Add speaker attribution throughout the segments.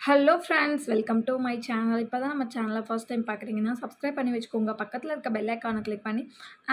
Speaker 1: Hello friends, welcome to my channel. இப்போ தான் நம்ம சேனலை ஃபர்ஸ்ட் டைம் பார்க்குறீங்கன்னா சப்ஸ்கிரைப் பண்ணி வச்சுக்கோங்க. பக்கத்தில் இருக்க பெல் ஐக்கானை கிளிக் பண்ணி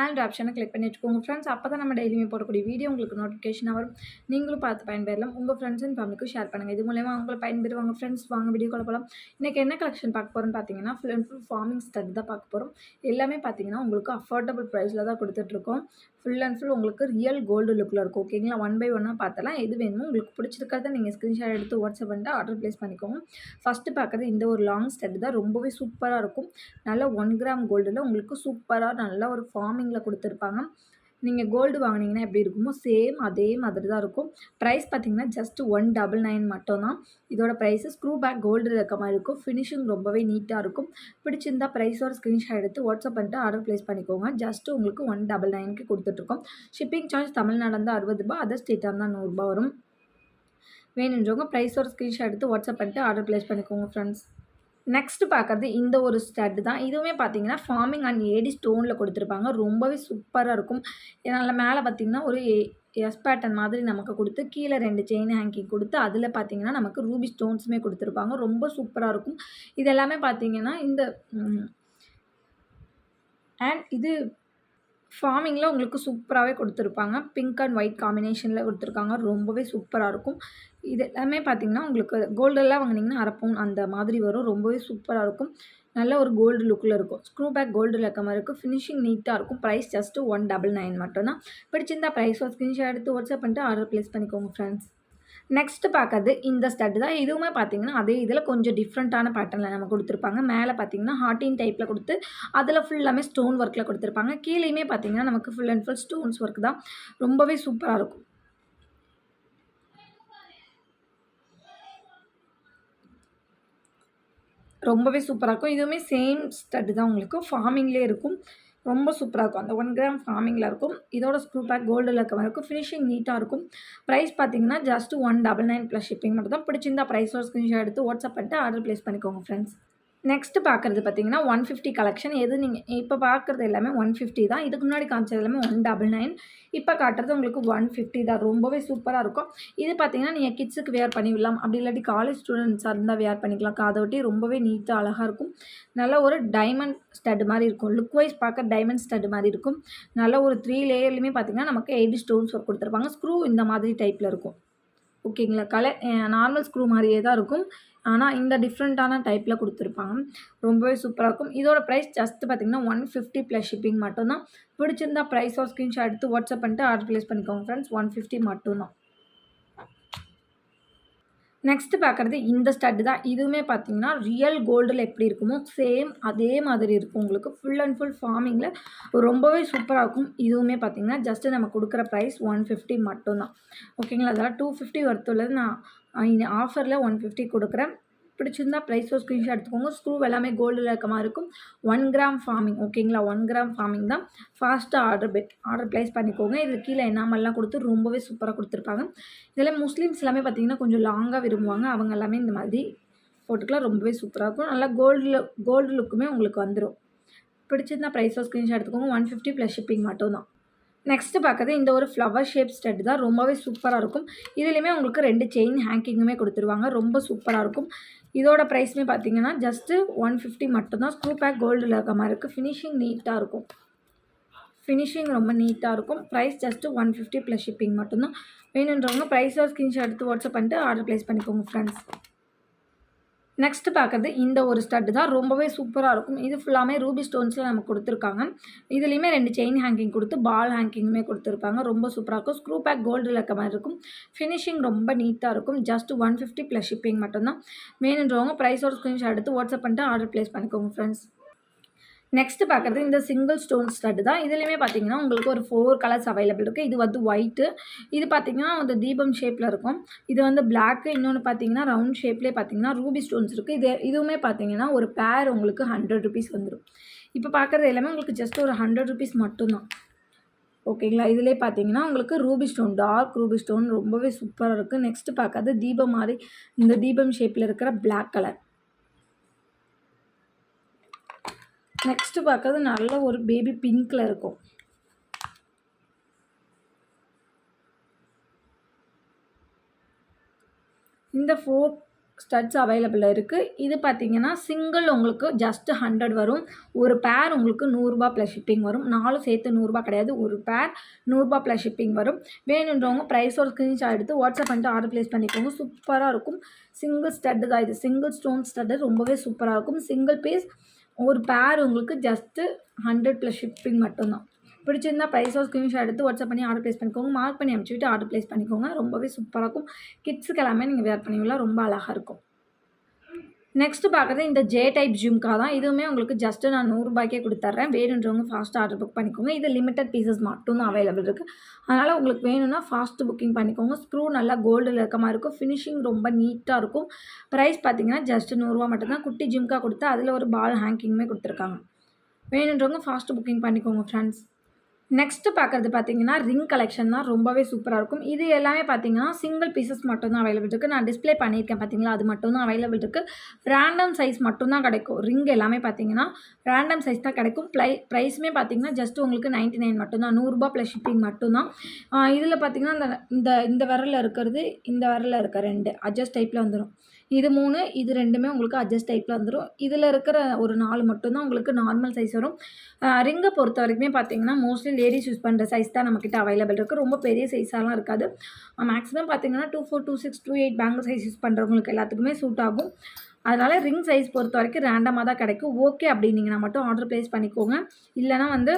Speaker 1: ஆல் ஆப்ஷனை கிளிக் பண்ணி வச்சுக்கோங்க ஃப்ரெண்ட்ஸ். அப்போ தான் நம்ம டெய்லியுமே போடக்கூடிய வீடியோ உங்களுக்கு நோட்டிஃபிகேஷனாக வரும். நீங்களும் பார்த்து பயன்பெறலாம். உங்கள் ஃப்ரெண்ட்ஸ் அண்ட் ஃபேமிலிக்கும் ஷேர் பண்ணுங்கள். இது மூலமா அவங்களை பயன்பெறுவாங்க ஃப்ரெண்ட்ஸ். வாங்க வீடியோ கால் போகலாம். இன்றைக்கி என்ன கலெக்ஷன் பார்க்க போகிறோன்னு பார்த்தீங்கன்னா full and full farming stud தான் பார்க்க போகிறோம். எல்லாமே பார்த்தீங்கன்னா உங்களுக்கு அஃபோர்டபுள் ப்ரைஸில் தான் கொடுத்துட்ருக்கோம். ஃபுல் அண்ட் ஃபுல் உங்களுக்கு ரியல் கோல்டு லுக்கில் இருக்கும். ஓகேங்களா, ஒன் பை ஒன்னாக பார்த்தலாம். எது வேணுமோ உங்களுக்கு பிடிச்சிருக்கிறத நீங்கள் ஸ்க்ரீன்ஷாட் எடுத்து வாட்ஸ்அப் பண்ணிட்டு ஆர்டர் ப்ளேஸ் பண்ணிக்கோங்க. ஃபஸ்ட்டு பார்க்குறது இந்த ஒரு லாங் ஸ்டட் தான். ரொம்பவே சூப்பராக இருக்கும். நல்லா 1 கிராம் கோல்டில் உங்களுக்கு சூப்பராக நல்லா ஒரு ஃபார்மிங்கில் கொடுத்துருப்பாங்க. நீங்கள் கோல்டு வாங்கினீங்கன்னா எப்படி இருக்குமோ சேம் அதே மாதிரி தான் இருக்கும். ப்ரைஸ் பார்த்தீங்கன்னா ஜஸ்ட் 199 மட்டும்தான் இதோட ப்ரைஸு. ஸ்க்ரூ பேக் கோல்டு இருக்க மாதிரி இருக்கும். ஃபினிஷிங் ரொம்பவே நீட்டாக இருக்கும். பிடிச்சிருந்தா ப்ரைஸோட ஸ்க்ரீன்ஷாட் எடுத்து வாட்ஸ்அப் பண்ணிட்டு ஆர்டர் ப்ளேஸ் பண்ணிக்கோங்க. ஜஸ்ட்டு உங்களுக்கு 199க்கு கொடுத்துட்ருக்கோம். ஷிப்பிங் சார்ஜ் தமிழ்நாடு இருந்தால் 60 ரூபா, அதர் ஸ்டேட்டாக இருந்தால் 100 ரூபா வரும். வேணுன்றவங்க ப்ரைஸோட ஸ்க்ரீன்ஷாட் எடுத்து வாட்ஸ்அப் பண்ணிட்டு ஆர்டர் ப்ளேஸ் பண்ணிக்கோங்க ஃப்ரெண்ட்ஸ். நெக்ஸ்ட்டு பார்க்குறது இந்த ஒரு ஸ்டட் தான். இதுவுமே பார்த்தீங்கன்னா ஃபார்மிங் அண்ட் ஏடி ஸ்டோனில் கொடுத்துருப்பாங்க. ரொம்பவே சூப்பராக இருக்கும். இதனால் மேலே பார்த்தீங்கன்னா ஒரு எஸ் பேட்டர்ன் மாதிரி நமக்கு கொடுத்து கீழே 2 செயின் ஹேங்கிங் கொடுத்து அதில் பார்த்தீங்கன்னா நமக்கு ரூபி ஸ்டோன்ஸுமே கொடுத்துருப்பாங்க. ரொம்ப சூப்பராக இருக்கும். இது எல்லாமே பார்த்தீங்கன்னா இந்த அண்ட் இது ஃபார்மிங்கில் உங்களுக்கு சூப்பராகவே கொடுத்துருப்பாங்க. பிங்க் அண்ட் ஒயிட் காம்பினேஷனில் கொடுத்துருக்காங்க. ரொம்பவே சூப்பராக இருக்கும். இது எல்லாமே பார்த்தீங்கன்னா உங்களுக்கு கோல்டெல்லாம் வாங்கினீங்கன்னா அரை பவுன் அந்த மாதிரி வரும். ரொம்பவே சூப்பராக இருக்கும். நல்ல ஒரு கோல்டு லுக்கில் இருக்கும். ஸ்க்ரூ பேக் கோல்டில் இருக்க மாதிரி இருக்கும். ஃபினிஷிங் நீட்டாக இருக்கும். ப்ரைஸ் ஜஸ்ட்டு 199 மட்டும்தான். பிடிச்சிருந்தா ப்ரைஸோட ஸ்க்ரீன்ஷாட் எடுத்து வாட்ஸ்அப் பண்ணிட்டு ஆர்டர் ப்ளேஸ் பண்ணிக்கோங்க ஃப்ரெண்ட்ஸ். நெக்ஸ்ட்டு பார்க்கறது இந்த ஸ்டட் தான். இதுவுமே பார்த்தீங்கன்னா அதே இதில் கொஞ்சம் டிஃப்ரெண்ட்டான பேட்டர்னில் நம்ம கொடுத்துருப்பாங்க. மேலே பார்த்தீங்கன்னா ஹார்ட்டின் டைப்பில் கொடுத்து அதில் ஃபுல்லாமே ஸ்டோன் ஒர்க்கில் கொடுத்துருப்பாங்க. கீழேயுமே பார்த்தீங்கன்னா நமக்கு full and full stones work தான். ரொம்பவே சூப்பராக இருக்கும். ரொம்பவே சூப்பராக இருக்கும். இதுவுமே சேம் ஸ்டட் தான். உங்களுக்கு ஃபார்மிங்லேயே இருக்கும். ரொம்ப சூப்பராக இருக்கும். அந்த 1 கிராம் ஃபார்மிங்கில் இருக்கும். இதோட ஸ்க்ரூ பேக் கோல்டில் இருக்க மாதிரி இருக்கும். ஃபினிஷிங் நீட்டாக இருக்கும். ப்ரைஸ் பார்த்தீங்கன்னா ஜஸ்ட் 199 ப்ளஸ் ஷிப்பிங் மட்டும் தான். பிடிச்சிருந்தா ப்ரைஸோட ஸ்க்ரீன்ஷாட் எடுத்து வாட்ஸ்அப் பண்ணிட்டு ஆர்டர் ப்ளேஸ் பண்ணிக்கோங்க ஃப்ரெண்ட்ஸ். நெக்ஸ்ட்டு பார்க்குறது பார்த்தீங்கன்னா 150 கலெக்ஷன். எது நீங்கள் இப்போ பார்க்குறது எல்லாமே 150 தான். இதுக்கு முன்னாடி காமிச்சது எல்லாமே 199. இப்போ காட்டுறது உங்களுக்கு 150 தான். ரொம்பவே சூப்பராக இருக்கும். இது பார்த்தீங்கன்னா நீங்கள் கிட்ஸுக்கு வேர் பண்ணி விடலாம். அப்படி இல்லாட்டி காலேஜ் ஸ்டூடெண்ட்ஸாக இருந்தால் வேர் பண்ணிக்கலாம். காதை ஒட்டி ரொம்பவே நீட்டாக அழகாக இருக்கும். நல்ல ஒரு டைமண்ட் ஸ்டட் மாதிரி இருக்கும். லுக் வைஸ் பார்க்க டைமண்ட் ஸ்டட் மாதிரி இருக்கும். நல்ல ஒரு 3 லேயர்லையுமே பார்த்தீங்கன்னா நமக்கு 8 ஸ்டோன்ஸ் ஒர்க் கொடுத்துருப்பாங்க. ஸ்க்ரூ இந்த மாதிரி டைப்பில் இருக்கும். ஓகேங்களா, நார்மல் ஸ்க்ரூ மாதிரியே தான் இருக்கும். ஆனால் இந்த டிஃப்ரெண்ட்டான டைப்பில் கொடுத்துருப்பாங்க. ரொம்பவே சூப்பராக இருக்கும். இதோட ப்ரைஸ் ஜஸ்ட் பார்த்தீங்கன்னா 150 ப்ளஸ் ஷிப்பிங் மட்டும்தான். பிடிச்சிருந்தா ப்ரைஸோட ஸ்க்ரீன்ஷாட் எடுத்து வாட்ஸ்அப் பண்ணிட்டு ஆர்டர் ப்ளேஸ் பண்ணிக்கோங்க ஃப்ரெண்ட்ஸ். 150 மட்டும்தான். நெக்ஸ்ட்டு பார்க்குறது இந்த ஸ்டட் தான். இதுவுமே பார்த்தீங்கன்னா ரியல் கோல்டில் எப்படி இருக்குமோ சேம் அதே மாதிரி இருக்கும். உங்களுக்கு ஃபுல் அண்ட் ஃபுல் ஃபார்மிங்கில் ரொம்பவே சூப்பராக இருக்கும். இதுவுமே பார்த்தீங்கன்னா ஜஸ்ட்டு நம்ம கொடுக்குற ப்ரைஸ் 150 மட்டும்தான். ஓகேங்களா, அதெல்லாம் 250 வருத்துள்ளது. நான் ஆஃபரில் 150 கொடுக்குறேன். பிடிச்சிருந்தா ப்ரைஸோ ஸ்க்ரீன்ஷாட் எடுத்துக்கோங்க. ஸ்க்ரூ எல்லாமே கோல்டில் இருக்க மாதிரி இருக்கும். 1 கிராம் ஃபார்மிங். ஓகேங்களா, 1 கிராம் ஃபார்மிங் தான். ஃபாஸ்ட்டாக ஆர்டர் ப்ளேஸ் பண்ணிக்கோங்க. இது கீழே என்னாமல்லாம் கொடுத்து ரொம்பவே சூப்பராக கொடுத்துருப்பாங்க. இதில் முஸ்லீம்ஸ் எல்லாமே பார்த்தீங்கன்னா கொஞ்சம் லாங்காக விரும்புவாங்க. அவங்க எல்லாமே இந்த மாதிரி போட்டுக்கலாம். ரொம்பவே சூப்பராக இருக்கும். நல்லா கோல்டு லுக்குமே உங்களுக்கு வந்துடும். பிடிச்சிருந்தா ப்ரைஸோ ஸ்க்ரீன்ஷாட் எடுத்துக்கோங்க. 150 ப்ளஸ் ஷிப்பிங் மட்டும்தான். நெக்ஸ்ட்டு பார்க்குறது இந்த ஒரு ஃப்ளவர் ஷேப் ஸ்டட் தான். ரொம்பவே சூப்பராக இருக்கும். இதுலேயுமே உங்களுக்கு 2 செயின் ஹேங்கிங்குமே கொடுத்துருவாங்க. ரொம்ப சூப்பராக இருக்கும். இதோட ப்ரைஸுமே பார்த்தீங்கன்னா ஜஸ்ட்டு 150 மட்டும்தான். ஸ்க்ரூ பேக் கோல்டில் இருக்க மாதிரி இருக்குது. ஃபினிஷிங் நீட்டாக இருக்கும். ஃபினிஷிங் ரொம்ப நீட்டாக இருக்கும். ப்ரைஸ் ஜஸ்ட்டு 150 ப்ளஸ் ஷிப்பிங் மட்டும்தான். வேணுன்றவங்க ப்ரைஸோட ஸ்க்ரீன்ஷாட் எடுத்து வாட்ஸ்அப் பண்ணிட்டு ஆர்டர் ப்ளேஸ் பண்ணிக்கோங்க ஃப்ரெண்ட்ஸ். நெக்ஸ்ட்டு பார்க்குறது இந்த ஒரு ஸ்டட் தான். ரொம்பவே சூப்பராக இருக்கும். இது ஃபுல்லாமே ரூபி ஸ்டோன்ஸில் நமக்கு கொடுத்துருக்காங்க. இதுலேயுமே 2 செயின் ஹேங்கிங் கொடுத்து பால் ஹேங்கிங்குமே கொடுத்துருப்பாங்க. ரொம்ப சூப்பராக இருக்கும். ஸ்க்ரூ பேக் கோல்டில் இருக்க மாதிரி இருக்கும். ஃபினிஷிங் ரொம்ப நீட்டாக இருக்கும். ஜஸ்ட் 150 ப்ளஸ் ஷிப்பிங் மட்டும்தான். வேணுன்றவங்க ப்ரைஸோட ஸ்க்ரீன்ஷாட் எடுத்து வாட்ஸ்அப் பண்ணிட்டு ஆர்டர் ப்ளேஸ் பண்ணிக்கோங்க ஃப்ரெண்ட்ஸ். நெக்ஸ்ட்டு பார்க்குறது இந்த சிங்கிள் ஸ்டோன் ஸ்டட் தான். இதுலேயுமே பார்த்தீங்கன்னா உங்களுக்கு ஒரு 4 கலர்ஸ் அவைலபிள் இருக்குது. இது வந்து ஒயிட்டு, இது பார்த்தீங்கன்னா அந்த தீபம் ஷேப்பில் இருக்கும். இது வந்து பிளாக்கு, இன்னொன்று பார்த்தீங்கன்னா ரவுண்ட் ஷேப்லேயே பார்த்தீங்கன்னா ரூபி ஸ்டோன்ஸ் இருக்குது. இதுவுமே பார்த்தீங்கன்னா ஒரு பேர் உங்களுக்கு 100 ருபீஸ் வந்துடும். இப்போ பார்க்குறது எல்லாமே உங்களுக்கு ஜஸ்ட் ஒரு 100 ருபீஸ் மட்டும்தான். ஓகேங்களா, இதிலே பார்த்தீங்கன்னா உங்களுக்கு ruby stone, dark ruby stone ரொம்பவே சூப்பராக இருக்குது. நெக்ஸ்ட்டு பார்க்குறது தீபம் மாதிரி இந்த தீபம் ஷேப்பில் இருக்கிற பிளாக் கலர். நெக்ஸ்ட்டு பார்க்குறது நல்ல ஒரு பேபி பிங்க்கில் இருக்கும். இந்த 4 ஸ்டட்ஸ் அவைலபிள் இருக்குது. இது பார்த்தீங்கன்னா சிங்கிள் உங்களுக்கு ஜஸ்ட் 100 வரும். ஒரு பேர் உங்களுக்கு ரூ. 100 ப்ளஸ் ஷிப்பிங் வரும். 4 சேர்த்து ரூ. 100 கிடையாது. ஒரு பேர் ரூ. 100 ப்ளஸ் ஷிப்பிங் வரும். வேணுன்றவங்க ப்ரைஸோட ஸ்க்ரீன்ஷாட் எடுத்து வாட்ஸ்அப் பண்ணிட்டு ஆர்டர் ப்ளேஸ் பண்ணிக்கோங்க. சூப்பராக இருக்கும். சிங்கிள் ஸ்டட்டு தான் இது. சிங்கிள் ஸ்டோன் ஸ்டட்டு ரொம்பவே சூப்பராக இருக்கும். சிங்கிள் பீஸ் ஒரு பேர் உங்களுக்கு ஜஸ்ட்டு 100 ப்ளஸ் ஷிப்பிங் மட்டும்தான். பிடிச்சிருந்தா ப்ரைஸோட ஸ்க்ரீன்ஷாட் எடுத்து வாட்ஸ்அப் பண்ணி ஆர்டர் ப்ளேஸ் பண்ணிக்கோங்க. மார்க் பண்ணி அனுப்பிச்சுட்டு ஆர்டர் ப்ளேஸ் பண்ணிக்கோங்க. ரொம்பவே சூப்பராக இருக்கும். கிட்ஸுக்கு எல்லாமே நீங்கள் வேர் பண்ணுவீங்களா, ரொம்ப அழகாக இருக்கும். நெக்ஸ்ட்டு பார்க்குறது இந்த ஜே டைப் ஜிம்கா தான். இதுவுமே உங்களுக்கு ஜஸ்ட்டு நான் ரூ. 100க்கே கொடுத்துட்றேன். வேணுன்றவங்க ஃபாஸ்ட்டாக ஆர்டர் புக் பண்ணிக்கோங்க. இது லிமிட்டட் பீசஸ் மட்டும் தான் அவைலபிள் இருக்குது. அதனால் உங்களுக்கு வேணும்னா ஃபாஸ்ட்டு புக்கிங் பண்ணிக்கோங்க. ஸ்க்ரூ நல்லா கோல்டில் இருக்க மாதிரி இருக்கும். ஃபினிஷிங் ரொம்ப நீட்டாக இருக்கும். ப்ரைஸ் பார்த்தீங்கன்னா ஜஸ்ட்டு ரூ. 100 மட்டும்தான். குட்டி ஜிம்கா கொடுத்து அதில் ஒரு பால் ஹேங்கிங்குமே கொடுத்துருக்காங்க. வேணுன்றவங்க ஃபாஸ்ட்டு புக்கிங் பண்ணிக்கோங்க ஃப்ரெண்ட்ஸ். நெக்ஸ்ட்டு பார்க்குறது பார்த்தீங்கன்னா ரிங் கலெக்ஷன் தான். ரொம்பவே சூப்பராக இருக்கும். இது எல்லாமே பார்த்தீங்கன்னா சிங்கிள் பீசஸ் மட்டும் தான் அவைலபிள் இருக்குது. நான் டிஸ்ப்ளே பண்ணியிருக்கேன் பார்த்தீங்களா, அது மட்டும் தான் அவைலபிள் இருக்குது. ரேண்டம் சைஸ் மட்டும் தான் கிடைக்கும். ரிங் எல்லாமே பார்த்தீங்கன்னா ரேண்டம் சைஸ் தான் கிடைக்கும். ப்ரைஸுமே பார்த்தீங்கன்னா ஜஸ்ட் உங்களுக்கு 99 மட்டும்தான். ரூ. 100 ப்ளஸ் ஷிப்பிங் மட்டும்தான். இதில் பார்த்தீங்கன்னா இந்த இந்த விரலில் இருக்கிறது, இந்த விரலில் இருக்க 2 அட்ஜஸ்ட் டைப்பில் வந்துடும். இது 3, இது 2மே உங்களுக்கு அட்ஜஸ்ட் டைப்பில் வந்துடும். இதில் இருக்கிற ஒரு 4 மட்டும்தான் உங்களுக்கு நார்மல் சைஸ் வரும். ரிங்கை பொறுத்த வரைக்குமே பார்த்தீங்கன்னா மோஸ்ட்லி லேடிஸ் யூஸ் பண்ணுற சைஸ் தான் நம்மக்கிட்ட அவைலபிள் இருக்குது. ரொம்ப பெரிய சைஸாலாம் இருக்காது. மேக்ஸிமம் பார்த்தீங்கன்னா 24, 26, 28 பேங்கிள் சைஸ் யூஸ் பண்ணுறவங்களுக்கு எல்லாத்துக்குமே சூட் ஆகும். அதனால் ரிங் சைஸ் பொறுத்த வரைக்கும் ரேண்டமாக தான் கிடைக்கும். ஓகே அப்படின்னீங்கன்னா மட்டும் ஆர்டர் ப்ளேஸ் பண்ணிக்கோங்க. இல்லைனா வந்து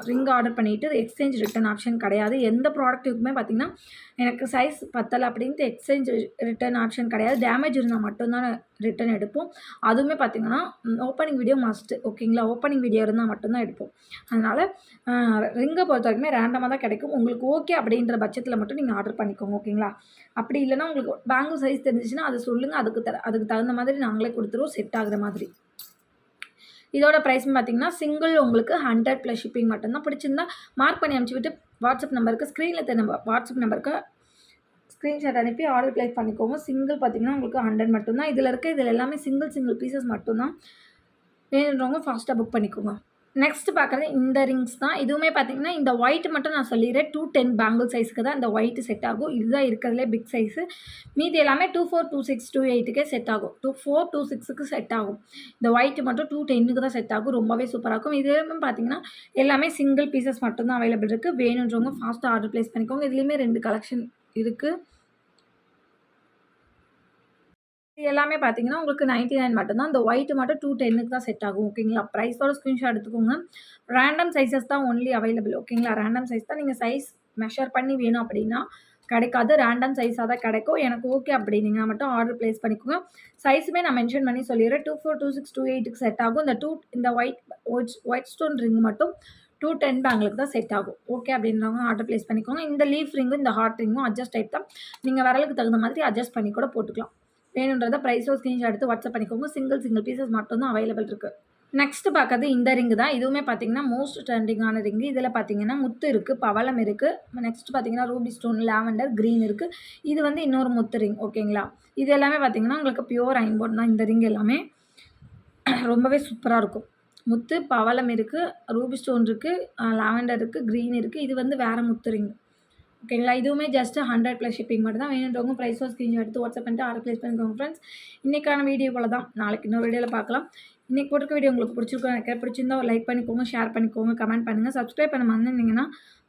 Speaker 1: ரிங் ஆர்டர் பண்ணிவிட்டு எக்ஸ்சேஞ்ச் ரிட்டன் ஆப்ஷன் கிடையாது. எந்த ப்ராடக்ட்டுக்குமே பார்த்திங்கன்னா எனக்கு சைஸ் பத்தலை அப்படின்ட்டு எக்ஸ்சேஞ்ச் ரிட்டன் ஆப்ஷன் கிடையாது. டேமேஜ் இருந்தால் மட்டும்தான் ரிட்டன் எடுப்போம். அதுவுமே பார்த்திங்கன்னா ஓப்பனிங் வீடியோ மஸ்ட்டு, ஓகேங்களா. ஓப்பனிங் வீடியோ இருந்தால் மட்டும்தான் எடுப்போம். அதனால் ரிங்கை பொறுத்த வரைக்குமே ரேண்டமாக தான் கிடைக்கும். உங்களுக்கு ஓகே அப்படின்ற பட்சத்தில் மட்டும் நீங்கள் ஆர்டர் பண்ணிக்கோங்க, ஓகேங்களா. அப்படி இல்லைனா உங்களுக்கு பேங்கிள் சைஸ் தெரிஞ்சிச்சுன்னா அதை சொல்லுங்கள். அதுக்கு தகுந்த மாதிரி நாங்களே கொடுத்துருவோம், செட் ஆகுற மாதிரி. இதோட ப்ரைஸ்னு பார்த்தீங்கன்னா சிங்கிள் உங்களுக்கு 100 ப்ளஸ் ஷிப்பிங் மட்டும்தான். பிடிச்சிருந்தா மார்க் பண்ணி அனுப்பிச்சி விட்டு வாட்ஸ்அப் நம்பருக்கு ஸ்க்ரீனில் தெரிய வாட்ஸ்அப் நம்பருக்கு ஸ்க்ரீன்ஷாட் அனுப்பி ஆர்டர் ப்ளேஸ் பண்ணிக்கோங்க. சிங்கிள் பார்த்தீங்கன்னா உங்களுக்கு 100 மட்டும்தான். இதில் எல்லாமே சிங்கிள் பீசஸ் மட்டும்தான். வேணுன்றவங்க ஃபாஸ்ட்டாக புக் பண்ணிக்கோங்க. நெக்ஸ்ட் பார்க்குறது இந்த ரிங்ஸ் தான். இதுவுமே பார்த்தீங்கன்னா இந்த ஒயிட் மட்டும் நான் சொல்லிடுறேன். 210 பேங்கிள் சைஸ்க்கு தான் இந்த ஒயிட் செட் ஆகும். இதுதான் இருக்கிறதுலே பிக் சைஸு. மீதி எல்லாமே 24, 26, 28க்கே செட் ஆகும். 24, 26க்கு செட் ஆகும். இந்த ஒயிட் மட்டும் 210க்கு தான் செட் ஆகும். ரொம்பவே சூப்பராக இருக்கும். இதுலேயுமே பார்த்தீங்கன்னா எல்லாமே சிங்கிள் பீசஸ் மட்டும்தான் அவைலபிள் இருக்குது. வேணுன்றவங்க ஃபாஸ்ட்டாக ஆர்டர் ப்ளேஸ் பண்ணிக்கோங்க. இதுலேயுமே 2 கலெக்ஷன் இருக்குது. இது எல்லாமே பார்த்தீங்கன்னா உங்களுக்கு 99 மட்டும்தான். இந்த ஒயிட் மட்டும் 210க்கு தான் செட் ஆகும், ஓகேங்களா. ப்ரைஸோட ஸ்க்ரீன்ஷாட் எடுத்துக்கோங்க. ரேண்டம் சைஸஸ் தான் ஒன்லி அவைலபிள், ஓகேங்களா. ரேண்டம் சைஸ் தான். நீங்கள் சைஸ் மெஷர் பண்ணி வேணும் அப்படின்னா கிடைக்காது. ரேண்டம் சைஸாக தான் கிடைக்கும். எனக்கு ஓகே அப்படின்னீங்கன்னா மட்டும் ஆர்டர் ப்ளேஸ் பண்ணிக்கோங்க. சைஸுமே நான் மென்ஷன் பண்ணி சொல்லிடுறேன். 24, 26, 28க்கு செட் ஆகும். இந்த ஒயிட் ஸ்டோன் ரிங் மட்டும் 210 பேங்கிளுக்கு தான் செட் ஆகும். ஓகே அப்படின்றவங்க ஆர்டர் ப்ளேஸ் பண்ணிக்கோங்க. இந்த லீஃப் ரிங்கும் இந்த ஹார்ட் ரிங்கும் அட்ஜஸ்ட் டைப் தான். நீங்கள் விரலுக்கு தகுந்த மாதிரி அட்ஜஸ்ட் பண்ணி கூட போட்டுக்கலாம். வேணுன்றதை ப்ரைஸோ ஸ்க்ரீன்ஷாட் எடுத்து வாட்ஸ்அப் பண்ணிக்கோங்க. சிங்கிள் பீசஸ் மட்டும் தான் அவைலபிள் இருக்குது. நெக்ஸ்ட்டு பார்க்குறது இந்த ரிங்கு தான். இதுவுமே பார்த்தீங்கன்னா மோஸ்ட் ட்ரெண்டிங்கான ரிங்கு. இதில் பார்த்தீங்கன்னா முத்து இருக்குது, பவளம் இருக்குது. நெக்ஸ்ட் பார்த்தீங்கன்னா ரூபி ஸ்டோன், லாவெண்டர், க்ரீன் இருக்குது. இது வந்து இன்னொரு முத்து ரிங், ஓகேங்களா. இது எல்லாமே பார்த்தீங்கன்னா உங்களுக்கு பியூர் ஐம்பொன் தான். இந்த ரிங் எல்லாமே ரொம்பவே சூப்பராக இருக்கும். முத்து, பவளம் இருக்குது, ரூபி ஸ்டோன் இருக்குது, லாவெண்டர் இருக்குது, க்ரீன் இருக்குது. இது வந்து வேறு முத்து ரிங், ஓகேங்களா. இதுவுமே ஜஸ்ட்டு 100 ப்ளஸ் ஷிப்பிங் மட்டும் தான். வேணுன்றவங்க ப்ரைஸோ ஸ்க்ரீன்ஷாட் எடுத்து வாட்ஸ்அப் பண்ணிட்டு ஆர்டர் ப்ளேஸ் பண்ணிக்கோங்க ஃப்ரெண்ட்ஸ். இன்றைக்கான வீடியோ போல தான். நாளைக்கு இன்னொரு வீடியோவில் பார்க்கலாம். இன்றைக்கி போட்டிருக்க வீடியோ உங்களுக்கு பிடிச்சிருக்கோம் எனக்கு. பிடிச்சிருந்தா ஒரு லைக் பண்ணிக்கோங்க, ஷேர் பண்ணிக்கோங்க, கமெண்ட் பண்ணுங்கள். சப்ஸ்கிரைப் பண்ண மறந்துருந்தீங்கன்னா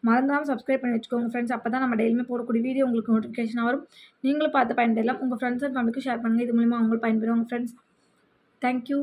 Speaker 1: மறந்துடாமல் சப்ஸ்கிரைப் பண்ணி வச்சுக்கோங்க ஃப்ரெண்ட்ஸ். அப்போ தான் நம்ம டெய்லியுமே போடக்கூடிய வீடியோ உங்களுக்கு நோட்டிஃபிகேஷன் வரும். நீங்களும் பார்த்து பயன்பெறலாம். உங்கள் ஃப்ரெண்ட்ஸ் அண்ட் ஃபேமிலிக்கு ஷேர் பண்ணுங்கள். இது மூலிமா அவங்களும் பயன்பெறுவாங்க ஃப்ரெண்ட்ஸ். தேங்க்யூ.